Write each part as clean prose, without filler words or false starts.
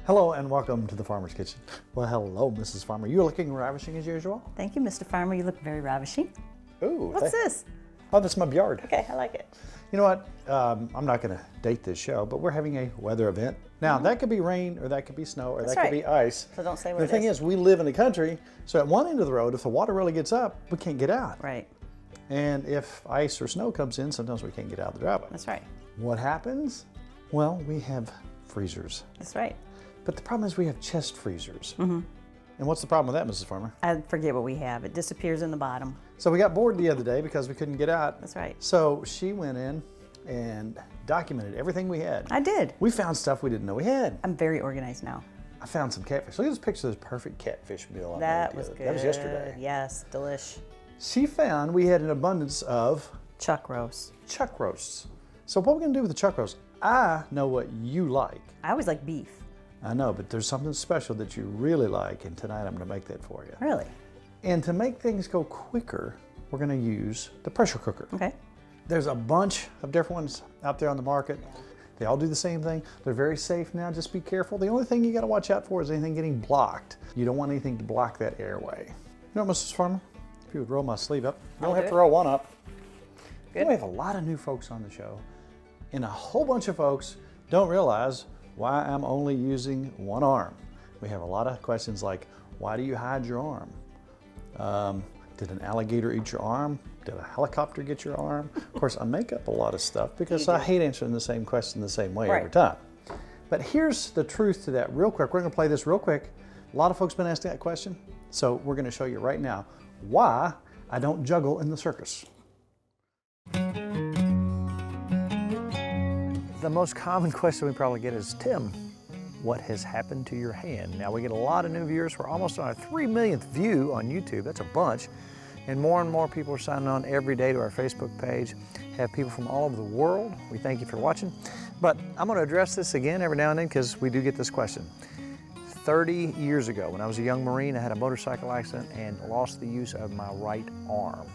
Hello and welcome to the Farmer's Kitchen. Well, hello, Mrs. Farmer. You're looking ravishing as usual. Thank you, Mr. Farmer. You look very ravishing. Ooh. What's this? Oh, that's my yard. Okay, I like it. You know what? I'm not going to date this show, but we're having a weather event. Now, that could be rain, or that could be snow, or That's that could right. be ice. So don't say what The it thing is. is, we live in the country, so at one end of the road, if the water really gets up, we can't get out. Right. And if ice or snow comes in, sometimes we can't get out of the driveway. That's right. What happens? Well, we have freezers. That's right. But the problem is we have chest freezers. And what's the problem with that, Mrs. Farmer? I forget what we have. It disappears in the bottom. So we got bored the other day because we couldn't get out. That's right. So she went in and documented everything we had. I did. We found stuff we didn't know we had. I'm very organized now. I found some catfish. Look at this picture of this perfect catfish meal. I That made was the other- good. That was yesterday. Yes, delish. She found we had an abundance of Chuck roast. chuck roasts. So what we're gonna do with the chuck roast, I know what you like. I always like beef. I know, but there's something special that you really like, and tonight I'm gonna make that for you. Really? And to make things go quicker, we're gonna use the pressure cooker. Okay. There's a bunch of different ones out there on the market. They all do the same thing. They're very safe now, just be careful. The only thing you gotta watch out for is anything getting blocked. You don't want anything to block that airway. You know what, Mrs. Farmer? If you would roll my sleeve up. You don't I'll have do to it. roll one up. Good. We have a lot of new folks on the show, and a whole bunch of folks don't realize why I'm only using one arm. We have a lot of questions like, why do you hide your arm? Did an alligator eat your arm? Did a helicopter get your arm? Of course, I make up a lot of stuff because I hate answering the same question the same way every Right. time. But here's the truth to that real quick. We're gonna play this real quick. A lot of folks been asking that question, so we're gonna show you right now why I don't juggle in the circus. The most common question we probably get is, Tim, what has happened to your hand? Now we get a lot of new viewers. We're almost on our 3 millionth view on YouTube. That's a bunch. And more people are signing on every day to our Facebook page. Have people from all over the world. We thank you for watching. But I'm gonna address this again every now and then because we do get this question. 30 years ago, when I was a young Marine, I had a motorcycle accident and lost the use of my right arm.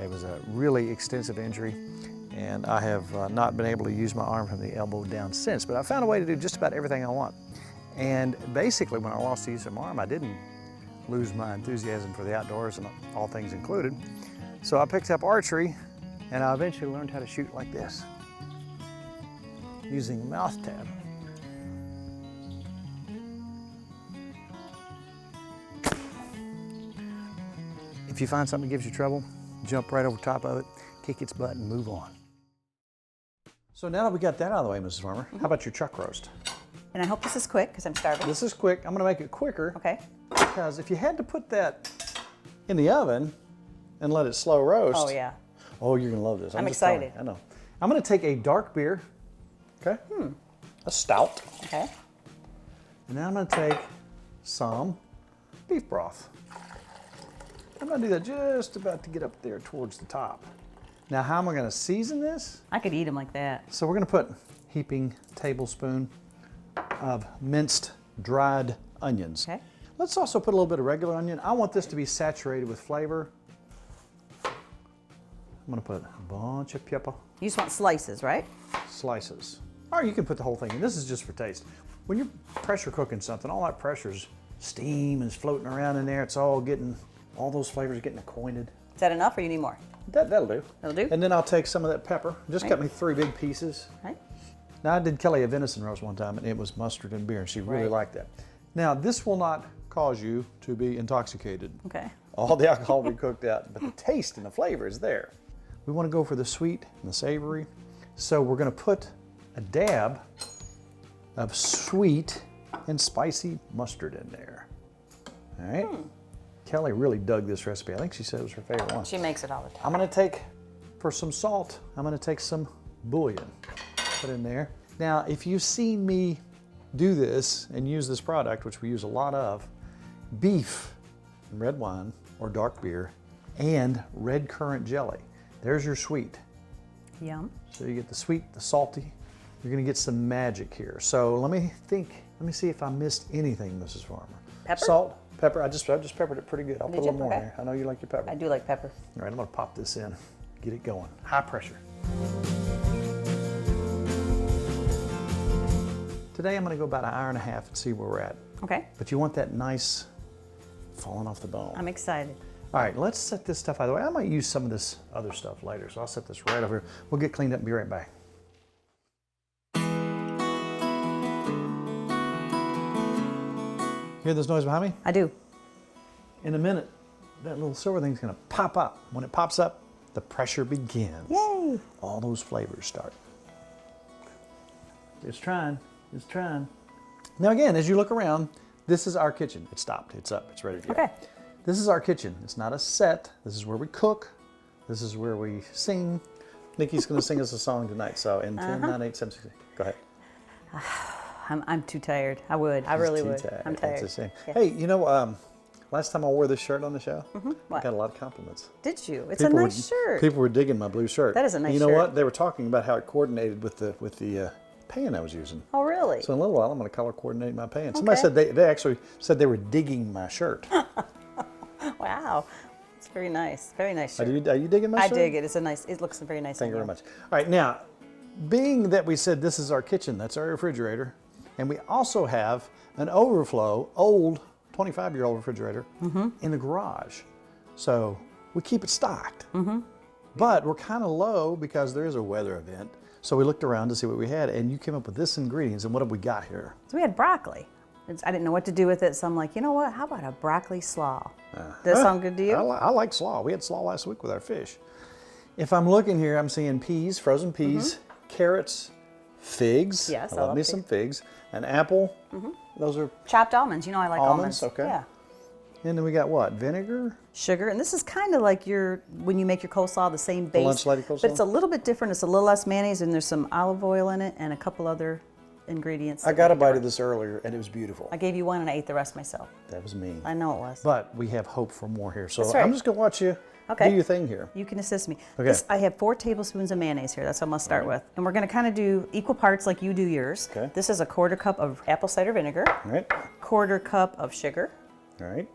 It was a really extensive injury, and I have not been able to use my arm from the elbow down since, but I found a way to do just about everything I want. And basically, when I lost the use of my arm, I didn't lose my enthusiasm for the outdoors and all things included. So I picked up archery, and I eventually learned how to shoot like this, using a mouth tab. If you find something that gives you trouble, jump right over top of it, kick its butt, and move on. So now that we got that out of the way, Mrs. Farmer, how about your chuck roast? And I hope this is quick because I'm starving. This is quick. I'm gonna make it quicker Okay. because if you had to put that in the oven and let it slow roast. Oh, yeah. Oh, you're gonna love this. I'm just telling excited. you, I know. I'm gonna take a dark beer, okay? A stout. Okay. And then I'm gonna take some beef broth. I'm gonna do that just about to get up there towards the top. Now, how am I gonna season this? I could eat them like that. So we're gonna put a heaping tablespoon of minced dried onions. Okay. Let's also put a little bit of regular onion. I want this to be saturated with flavor. I'm gonna put a bunch of pepper You just want slices, right? slices. Or you can put the whole thing in. This is just for taste. When you're pressure cooking something, all that pressure's steam is floating around in there. It's all those flavors getting acquainted. Is that enough or you need more? That'll do. That'll do? And then I'll take some of that pepper. Just Right. cut me 3 big pieces. Right. Now I did Kelly a venison roast one time and it was mustard and beer and she really Right. liked that. Now this will not cause you to be intoxicated. Okay. All the alcohol will be cooked out, but the taste and the flavor is there. We want to go for the sweet and the savory. So we're going to put a dab of sweet and spicy mustard in there. All right. Kelly really dug this recipe. I think she said it was her favorite one. She makes it all the time. I'm going to take, for some salt, I'm going to take some bouillon, put in there. Now, if you've seen me do this and use this product, which we use a lot of, beef and red wine or dark beer and red currant jelly. There's your sweet. Yum. So you get the sweet, the salty. You're going to get some magic here. So let me see if I missed anything, Mrs. Farmer. Pepper? Salt, pepper. I just peppered it pretty good. I'll put a Did little you? more in Okay. there. I know you like your pepper. I do like pepper. All right, I'm gonna pop this in, get it going. High pressure. Today I'm gonna go about an hour and a half and see where we're at. Okay. But you want that nice falling off the bone. I'm excited. All right, let's set this stuff out of the way. I might use some of this other stuff later, so I'll set this right over here. We'll get cleaned up and be right back. Hear this noise behind me? I do. In a minute, that little silver thing's gonna pop up. When it pops up, the pressure begins. Yay! All those flavors start. It's trying, it's trying. Now again, as you look around, this is our kitchen. It's stopped, it's up, it's ready to go. Okay. This is our kitchen. It's not a set. This is where we cook. This is where we sing. Nikki's gonna sing us a song tonight. So in 10, 9, 8, 7, 6, go ahead. I'm too tired. I really would. I'm tired. It's a shame. Yeah. Hey, you know, last time I wore this shirt on the show, I What? got a lot of compliments. Did you? It's a nice shirt. People were digging my blue shirt. That is a nice You know shirt. what? They were talking about how it coordinated with the pan I was using. Oh, really? So in a little while, I'm going to color coordinate my pants. Somebody Okay. said they actually said they were digging my shirt. Wow. It's very nice. Very nice shirt. Are you digging my I shirt? dig it. It looks very nice. Thank you on very much. All right, now, being that we said this is our kitchen, that's our refrigerator, and we also have an overflow, old 25-year-old refrigerator in the garage. So we keep it stocked. But we're kind of low because there is a weather event. So we looked around to see what we had, and you came up with this ingredients, and what have we got here? So we had broccoli. I didn't know what to do with it, so I'm like, you know what? How about a broccoli slaw? Does that sound good to you? I like slaw. We had slaw last week with our fish. If I'm looking here, I'm seeing peas, frozen peas, carrots, figs. Yes, I I love love me figs. some figs. An apple. Those are, Chopped almonds. You know I like almonds. okay. Yeah. and then we got what? Vinegar? Sugar, and this is kind of like when you make your coleslaw, the same base. lunch lady coleslaw? But it's a little bit different. It's a little less mayonnaise, and there's some olive oil in it, and a couple other ingredients. I got a bite of this earlier, and it was beautiful. I gave you one, and I ate the rest myself. That was mean. I know it was. But we have hope for more here. So That's right. I'm just going to watch you Okay. do your thing here. You can assist me. Okay. I have 4 tablespoons of mayonnaise here. That's what I'm going to start with. And we're going to kind of do equal parts like you do yours. Okay. This is a 1/4 cup of apple cider vinegar, All right. 1/4 cup of sugar. All right.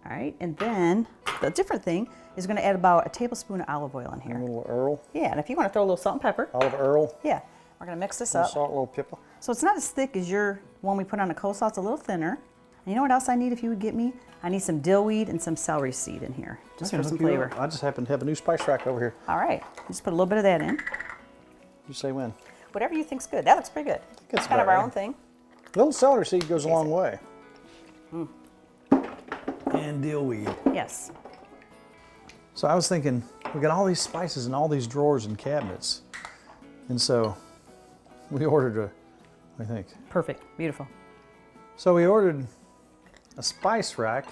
All right. And then the different thing is going to add about a tablespoon of olive oil in A here. little Earl. Yeah. And if you want to throw a little salt and pepper, Olive Earl. yeah. We're going to mix this A little up. salt, a little pepper. So it's not as thick as your one we put on the coleslaw. It's a little thinner. And you know what else I need if you would get me? I need some dill weed and some celery seed in here, just I for can some hook you flavor. up. I just happen to have a new spice rack over here. All right. Just put a little bit of that in. You say when? Whatever you think's good. That looks pretty good. it's It's kind of about our right. own thing. A little celery seed goes a long way. And dill weed. Yes. So I was thinking, we got all these spices in all these drawers and cabinets. And so we ordered I think. Perfect. Beautiful. So we ordered a spice rack,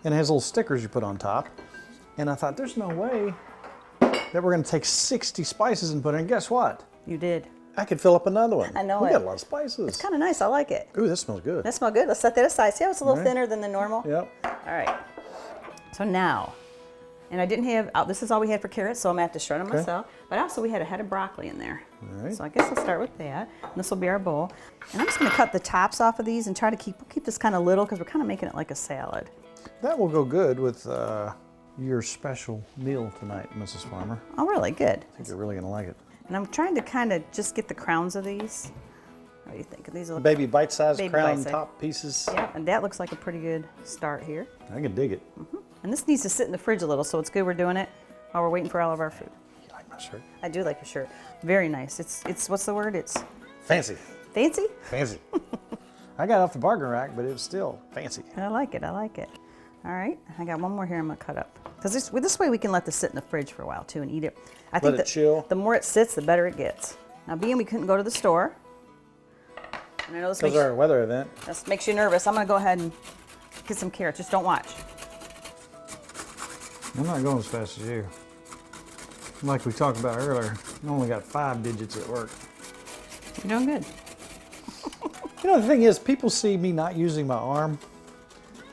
and it has little stickers you put on top. And I thought, there's no way that we're going to take 60 spices and put in. Guess what? You did. I could fill up another one. I know we it. got a lot of spices. It's kind of nice. I like it. Ooh, that smells good. That smells good. Let's set that aside. See how it's a little All right. thinner than the normal? Yep. All right. So now, and I didn't have, this is all we had for carrots, so I'm going to have to shred them Okay. myself. But also we had a head of broccoli in there. All right. So I guess I'll start with that. And this will be our bowl. And I'm just going to cut the tops off of these and try to keep this kind of little because we're kind of making it like a salad. That will go good with your special meal tonight, Mrs. Farmer. Oh, really? Good. I think you're really going to like it. And I'm trying to kind of just get the crowns of these. What do you think? These look, Baby bite-sized Baby crown bite-sized. top pieces. yeah, and that looks like a pretty good start here. I can dig it. And this needs to sit in the fridge a little, so it's good we're doing it while we're waiting for all of our food. You like my shirt? I do like your shirt. Very nice. It's what's the word? It's Fancy. fancy? Fancy. I got it off the bargain rack, but it was still fancy. I like it. I like it. All right. I got one more here I'm going to cut up. Because this way we can let this sit in the fridge for a while, too, and eat it. I think it that chill. the more it sits, the better it gets. Now, being we couldn't go to the store, and I know Because our weather event. this makes you nervous, I'm going to go ahead and get some carrots. Just don't watch. I'm not going as fast as you. Like we talked about earlier, I only got 5 digits at work. You're doing good. You know, the thing is, people see me not using my arm,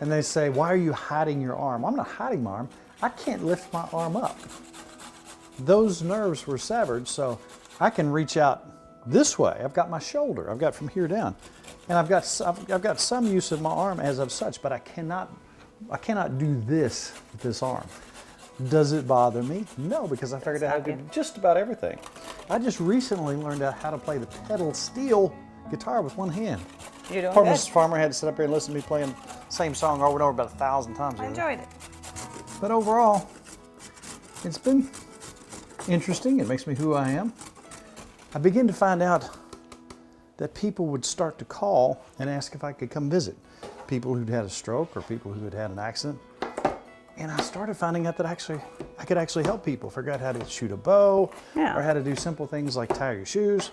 and they say, why are you hiding your arm? I'm not hiding my arm. I can't lift my arm up. Those nerves were severed, so I can reach out this way. I've got my shoulder. I've got from here down. And I've got some use of my arm as of such, but I cannot do this with this arm. Does it bother me? No, because I figured out how to do just about everything. I just recently learned out how to play the pedal steel guitar with one hand. You're doing Poor good. Mrs. Farmer had to sit up here and listen to me playing the same song over and over about 1,000 times. I enjoyed it. But overall, it's been interesting. It makes me who I am. I begin to find out that people would start to call and ask if I could come visit. People who'd had a stroke or people who had had an accident. And I started finding out that I could actually help people figure out how to shoot a bow or how to do simple things like tie your shoes.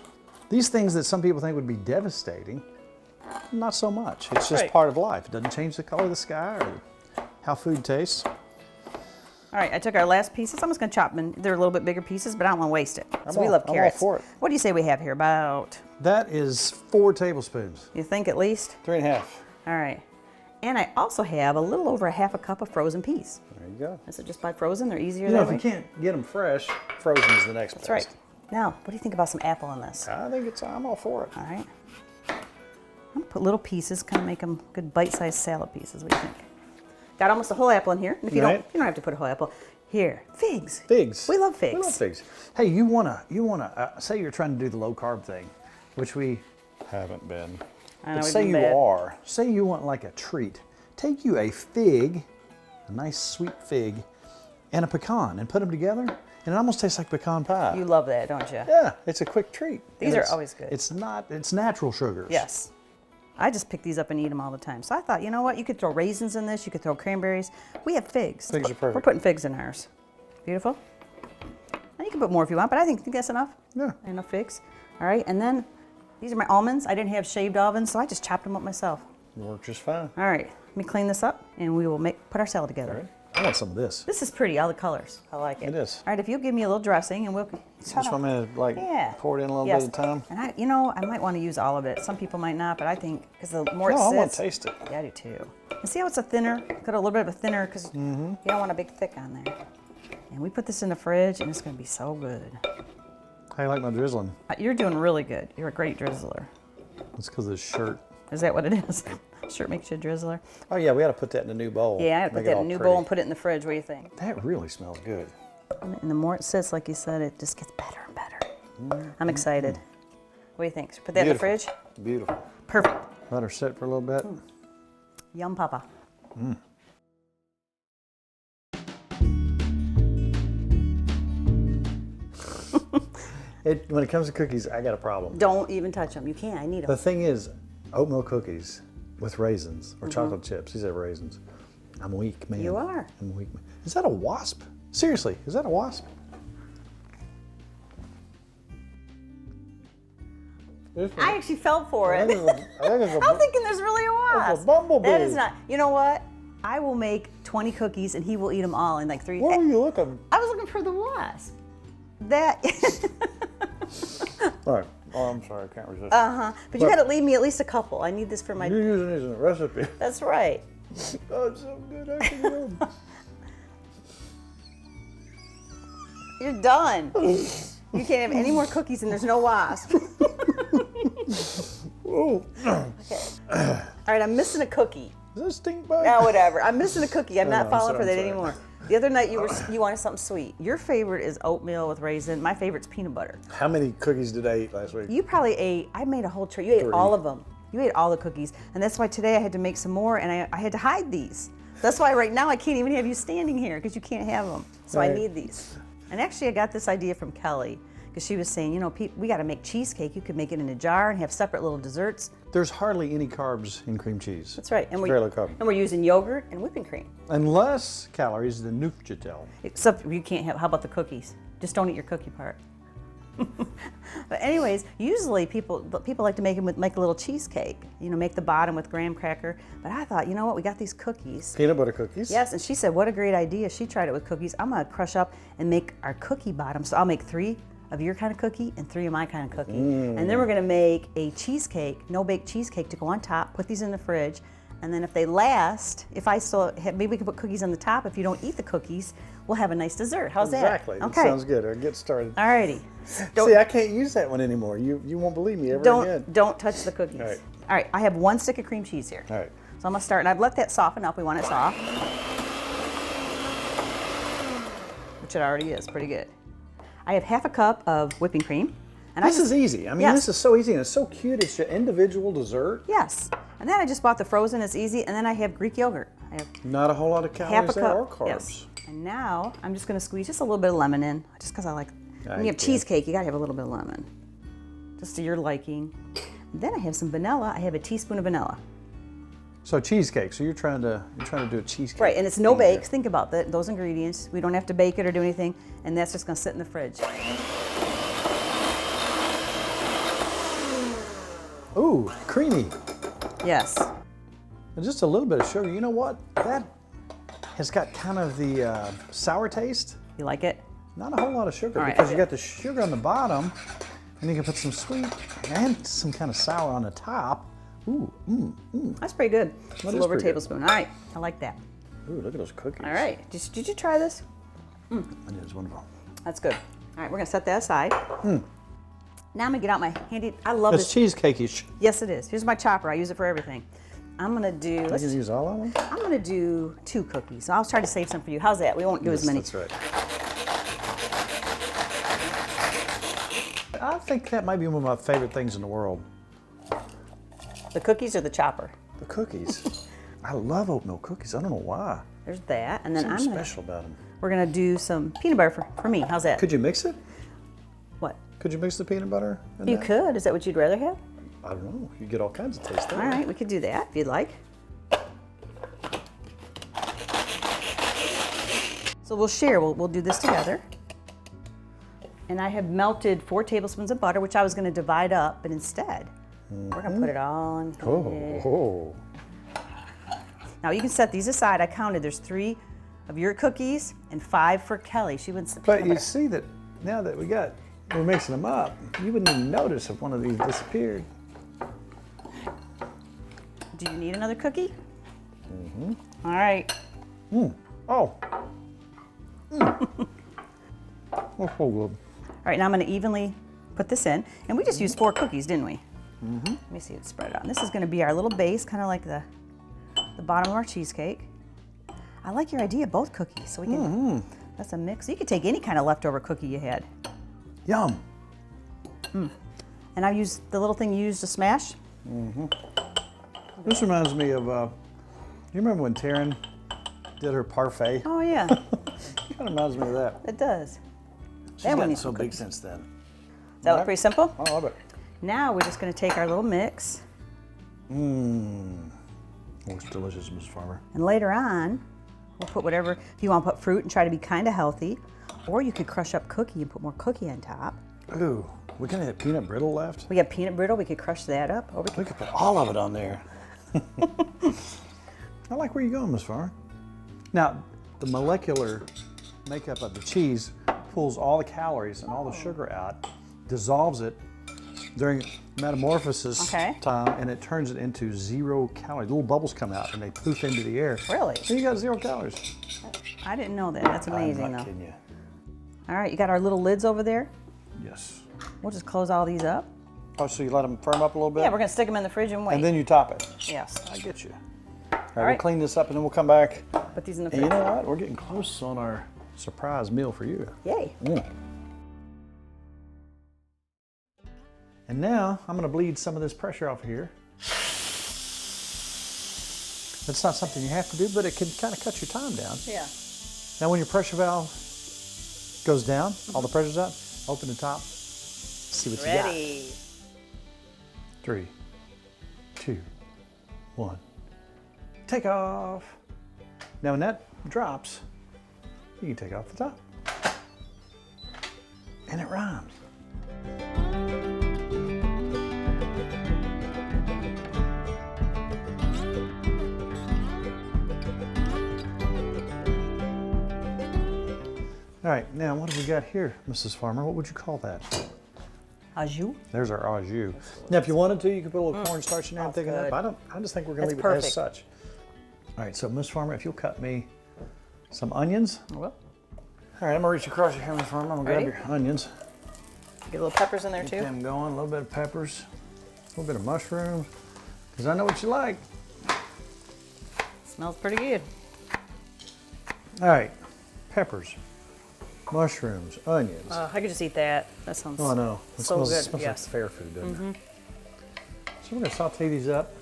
These things that some people think would be devastating, not so much. It's just part of life. It doesn't change the color of the sky or how food tastes. All right, I took our last pieces. I'm just going to chop them. They're a little bit bigger pieces, but I don't want to waste it. So we love carrots. I'm all for it. What do you say we have here? About? That is 4 tablespoons. You think at least? 3.5. All right. And I also have a little over a half a cup of frozen peas. There you go. Is it just buy frozen? They're easier You know, that if way. you can't get them fresh, frozen is the next best. That's right. Now, what do you think about some apple in this? I think I'm all for it. All right. I'm going to put little pieces, kind of make them good bite-sized salad pieces. What do you think? Got almost a whole apple in here. And if you don't have to put a whole apple. Here, figs. Figs. We love figs. We love figs. Hey, you wanna say you're trying to do the low carb thing, which we haven't been. I know, But we've say been you bad. are. Say you want like a treat. Take you a fig, a nice sweet fig, and a pecan, and put them together, and it almost tastes like pecan pie. You love that, don't you? Yeah, it's a quick treat. These And are always good. It's natural sugars. Yes. I just pick these up and eat them all the time. So I thought, you know what? You could throw raisins in this. You could throw cranberries. We have figs. Figs are perfect. We're putting figs in ours. Beautiful. And you can put more if you want, but I think that's enough. Yeah. Enough figs. All right, and then these are my almonds. I didn't have shaved almonds, so I just chopped them up myself. It works just fine. All right, let me clean this up, and we will put our salad together. All right. I want some of this. This is pretty, all the colors. I like it. It is. All right, if you'll give me a little dressing, and we'll Just want me to pour it in a little bit at a time? And I might want to use all of it. Some people might not, but I think because the more it No, sits. I want to taste it. Yeah, I do too. And see how it's a thinner? Got a little bit of a thinner because you don't want a big thick on there. And we put this in the fridge, and it's going to be so good. How you like my drizzling? You're doing really good. You're a great drizzler. It's because of this shirt. Is that what it is? Shirt makes you a drizzler? Oh yeah, we got to put that in a new bowl. Yeah, I got to put that in a new bowl and put it in the fridge. What do you think? That really smells good. And the more it sits, like you said, it just gets better and better. I'm excited. What do you think? So put that in the fridge? Beautiful. Perfect. Let her sit for a little bit. Yum, Papa. When it comes to cookies, I got a problem. Don't even touch them. You can't. I need The them. thing is, oatmeal cookies with raisins or chocolate chips. These have raisins. I'm weak, man. You are. I'm a weak man. Is that a wasp? Seriously, is that a wasp? I actually felt for I it. think it's a, I'm thinking there's really a wasp. It's a bumblebee. That is not. You know what? I will make 20 cookies and he will eat them all in like 3 What were you looking? I was looking for the wasp. That. All right. Oh, I'm sorry, I can't resist. But you got to leave me at least a couple. I need this for my. You're using these in a recipe. That's right. Oh, it's so good. I can go. You're done. You can't have any more cookies and there's no wasp. Oh. Okay. All right, I'm missing a cookie. Is that a stink bug? Now, whatever. I'm missing a cookie. I'm No, not I'm falling sorry, for that I'm sorry. anymore. The other night you wanted something sweet. Your favorite is oatmeal with raisin. My favorite's peanut butter. How many cookies did I eat last week? You probably ate. I made a whole tray. You ate 3. all of them. You ate all the cookies, and that's why today I had to make some more, and I had to hide these. That's why right now I can't even have you standing here because you can't have them. So I Right. need these. And actually, I got this idea from Kelly because she was saying, you know, we got to make cheesecake. You could make it in a jar and have separate little desserts. There's hardly any carbs in cream cheese. That's right. And Very low carb. And we're using yogurt and whipping cream. And less calories than Nutritel. Except you can't have. How about the cookies? Just don't eat your cookie part. But anyways, usually people like to make them with a little cheesecake. You know, make the bottom with graham cracker. But I thought, you know what? We got these cookies. Peanut butter cookies. Yes, and she said, what a great idea. She tried it with cookies. I'm gonna crush up and make our cookie bottom. So I'll make 3 of your kind of cookie and 3 of my kind of cookie. And then we're gonna make a cheesecake, no-bake cheesecake to go on top. Put these in the fridge. And then if they last, if I still have, maybe we can put cookies on the top. If you don't eat the cookies, we'll have a nice dessert. How's Exactly. that? Okay. Sounds good. I'll get started. Alrighty. See, I can't use that one anymore. You won't believe me ever again. Don't touch the cookies. All right. All right, I have 1 stick of cream cheese here. All right. So I'm gonna start, and I've let that soften up. We want it soft. Which it already is, pretty good. I have half a cup of whipping cream, And this is easy. I mean, yes. this is so easy and it's so cute. It's an individual dessert. Yes. And then I just bought the frozen. It's easy. And then I have Greek yogurt. I have Not a whole lot of half calories a there cup. or carbs. Yes. And now I'm just going to squeeze just a little bit of lemon in, just because I like. When you have cheesecake, you got to have a little bit of lemon, just to your liking. And then I have some vanilla. I have a teaspoon of vanilla. So cheesecake. So you're trying to do a cheesecake. Right, and it's no bake. Think about that. Those ingredients. We don't have to bake it or do anything, and that's just going to sit in the fridge. Ooh, creamy. Yes. And just a little bit of sugar. You know what? That has got kind of the sour taste. You like it? Not a whole lot of sugar, All right, because you got the sugar on the bottom, and you can put some sweet and some kind of sour on the top. Ooh, That's pretty good. Just a is little over a pretty good. tablespoon. All right, I like that. Ooh, look at those cookies. All right, did you try this? It is wonderful. That's good. All right, we're gonna set that aside. Now I'm gonna get out my handy. I love It's this. cheesecake-ish. Yes, it is. Here's my chopper. I use it for everything. I'm gonna do. I can use all of them? I'm gonna do 2 cookies. I'll try to save some for you. How's that? We won't do as many. That's right. I think that might be one of my favorite things in the world. The cookies or the chopper? The cookies. I love oatmeal cookies. I don't know why. There's that, and then Something special about them. we're gonna do some peanut butter for me. How's that? Could you mix it? What? Could you mix the peanut butter? in You that? could. Is that what you'd rather have? I don't know. You get all kinds of taste there. All right, we could do that if you'd like. So we'll share. We'll do this together. And I have melted 4 tablespoons of butter, which I was going to divide up, but instead, we're going to put it all in here. Oh. Now you can set these aside. I counted. There's 3 of your cookies and 5 for Kelly. She wants the But peanut you butter. see that now that we're mixing them up, you wouldn't even notice if one of these disappeared. Do you need another cookie? All right. Oh. Oh, so good. All right, now I'm going to evenly put this in. And we just used 4 cookies, didn't we? Let me see it spread out. And this is going to be our little base, kind of like the bottom of our cheesecake. I like your idea, both cookies. So we can, that's a mix. You could take any kind of leftover cookie you had. Yum. And I used the little thing you used to smash. This reminds me of, you remember when Taryn did her parfait? Oh, yeah, Kind of reminds me of that. it does. She's That one gotten needs so some big cookies. since then. Does that look pretty simple? I love it. Now we're just going to take our little mix. Looks delicious, Ms. Farmer. And later on, we'll put whatever, if you want to put fruit and try to be kind of healthy, or you could crush up cookie and put more cookie on top. Ooh, we're gonna have peanut brittle left. We got peanut brittle, we could crush that up. Or We could put all of it on there. I like where you're going, Ms. Farmer. Now, the molecular makeup of the cheese pulls all the calories and all the sugar out, dissolves it during metamorphosis time, and it turns it into 0 calories. Little bubbles come out and they poof into the air. Really? And you got 0 calories. I didn't know that. That's amazing, I'm not though. kidding you. All right, you got our little lids over there. Yes. We'll just close all these up. Oh, so you let them firm up a little bit? Yeah, we're gonna stick them in the fridge and wait. And then you top it. Yes. I get you. All right, we'll right. clean this up and then we'll come back. Put these in the And fridge. you know what? We're getting close on our surprise meal for you. Yay. And now I'm going to bleed some of this pressure off here. It's not something you have to do, but it can kind of cut your time down. Yeah. Now when your pressure valve goes down, all the pressure's out, open the top, see what you got. Ready. 3, 2, 1. Take off. Now when that drops, you can take off the top. And it rhymes. All right, now what have we got here, Mrs. Farmer? What would you call that? Au jus. There's our au jus. Now, if you wanted to, you could put a little cornstarch in there and thicken it up. I just think we're going to That's leave it as perfect. such. All right, so Ms. Farmer, if you'll cut me some onions. I will. All right, I'm going to reach across your hand, Ms. Farmer. I'm going to grab Ready? your onions. Get a little peppers in there Get too. them going, a little bit of peppers, a little bit of mushrooms, because I know what you like. Smells pretty good. All right, peppers, mushrooms, onions. I could just eat that. That sounds Oh, no. It so smells, good. It smells Yes. like fair food, doesn't it? So we're going to saute these up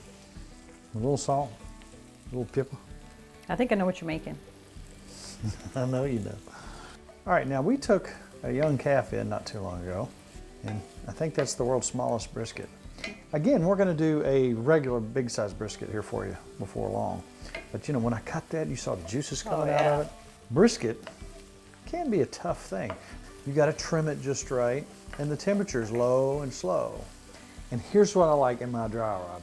with a little salt, a little pepper. I think I know what you're making. I know you know. All right, now we took a young calf in not too long ago, and I think that's the world's smallest brisket. Again, we're going to do a regular big size brisket here for you before long. But you know, when I cut that, you saw the juices coming out of it. Brisket can be a tough thing. You got to trim it just right, and the temperature is low and slow. And here's what I like in my dry rub.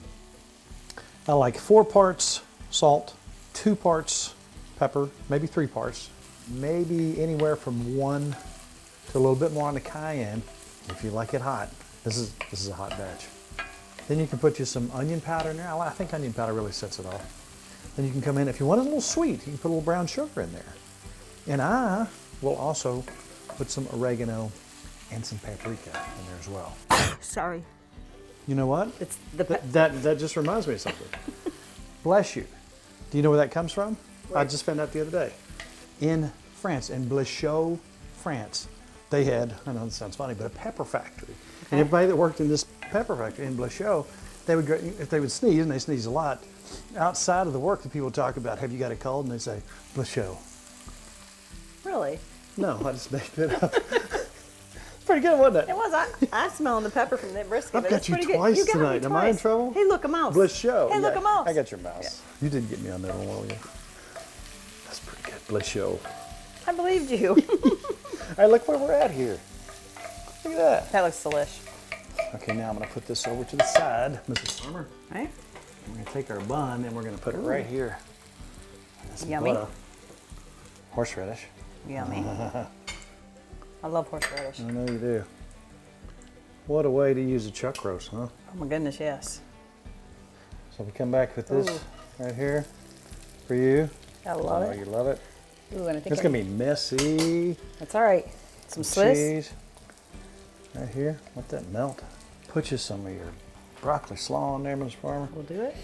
I like 4 parts salt, 2 parts pepper, maybe 3 parts, maybe anywhere from 1 to a little bit more on the cayenne if you like it hot. This is a hot batch. Then you can put you some onion powder in there. I think onion powder really sets it off. Then you can come in, if you want it a little sweet, you can put a little brown sugar in there. And I will also put some oregano and some paprika in there as well. Sorry. You know what? It's the That just reminds me of something. Bless you. Do you know where that comes from? Where? I just found out the other day. In France, in Blechot, France, they had, I know this sounds funny, but a pepper factory. And everybody that worked in this pepper factory in Blechot, they would go, if they would sneeze, and they sneeze a lot, outside of the work, the people would talk about, have you got a cold? And they say, Blechot. Really? No, I just made that up. It's pretty good, wasn't it? It was. I'm smelling the pepper from that brisket. I've but got it's you pretty good. twice You got me tonight. Am I in twice. trouble? Hey, look, a mouse. Blechot. Hey, look, a mouse. I got your mouse. You didn't get me on that one, will you? That's pretty good. Blechot. I believed you. All right, look where we're at here. Look at that. That looks delish. Okay, now I'm going to put this over to the side, Mrs. Farmer. All right. We're going to take our bun and we're going to put it right here. That's Yummy. butter. Horseradish. Yummy. I love horseradish. I know you do. What a way to use a chuck roast, huh? Oh my goodness, yes. So we come back with this Ooh. right here for you. I love it. You love it. Ooh, and I think It's going to be messy. That's all right. Some Swiss. Cheese. Right here. Let that melt. Put you some of your broccoli slaw in there, Ms. Farmer. We'll do it.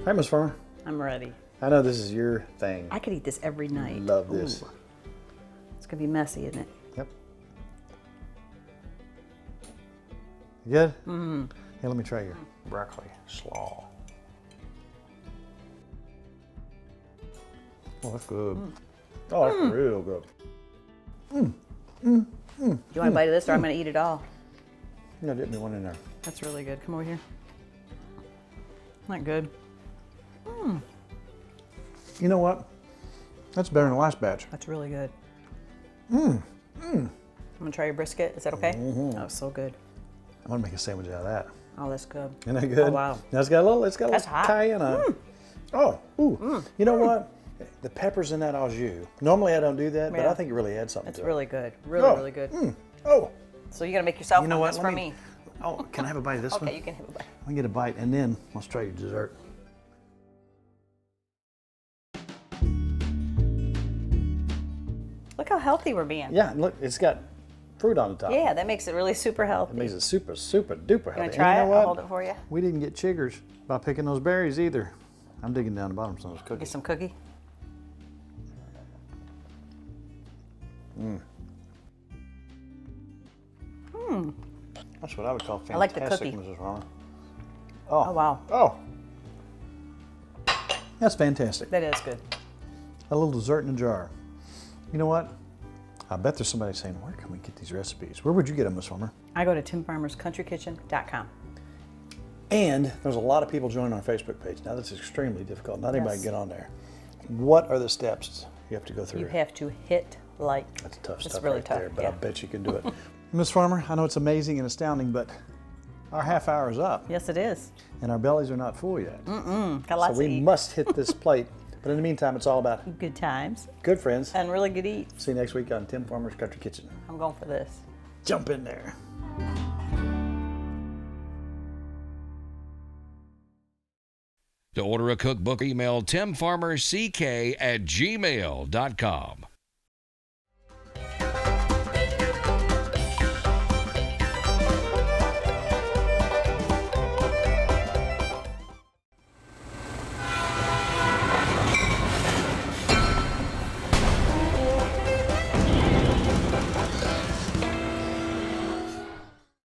Hi, Ms. Farmer. I'm ready. I know this is your thing. I could eat this every night. Love this. Ooh. It's gonna be messy, isn't it? Yep. You good? Mm-hmm. Hey, let me try your broccoli slaw. Oh, that's good. Oh, that's real good. Do you want a bite of this, or I'm gonna eat it all? Yeah, dip me one in there. That's really good. Come over here. Not good. You know what? That's better than the last batch. That's really good. I'm gonna try your brisket. Is that okay? Oh, so good. I'm gonna make a sandwich out of that. Oh, that's good. Isn't that good? Oh, wow. Now it's got a little, That's hot. cayenne on it. Oh, ooh. You know what? The peppers in that au jus. Normally I don't do that, but Yeah. I think it really adds something It's to really good. Really, really good. Oh, So you gotta make yourself you know one. what? That's Let for me- me. Oh, can I have a bite of this one? Okay, you can have a bite. Let me get a bite, and then let's try your dessert. Look how healthy we're being. Yeah, look, it's got fruit on the top. Yeah, that makes it really super healthy. It makes it super, super duper healthy. You wanna And try you it? know I'll what? hold it for you. We didn't get chiggers by picking those berries either. I'm digging down the bottom of some of those Get cookies. some cookie. That's what I would call fantastic, I like the cookie. Mrs. Farmer. Oh, wow. Oh, that's fantastic. That is good. A little dessert in a jar. You know what? I bet there's somebody saying, where can we get these recipes? Where would you get them, Miss Farmer? I go to timfarmerscountrykitchen.com. And there's a lot of people joining our Facebook page. Now, this is extremely difficult. Not anybody can get on there. What are the steps you have to go through? You have to hit like. That's tough It's stuff really right tough, there, but yeah. I bet you can do it. Miss Farmer, I know it's amazing and astounding, but our half hour is up, Yes, it is. and our bellies are not full yet. Got So lots we to eat. must hit this plate. But in the meantime, it's all about Good times good friends. and really good eats. See you next week on Tim Farmer's Country Kitchen. I'm going for this. Jump in there. To order a cookbook, email timfarmerck@gmail.com.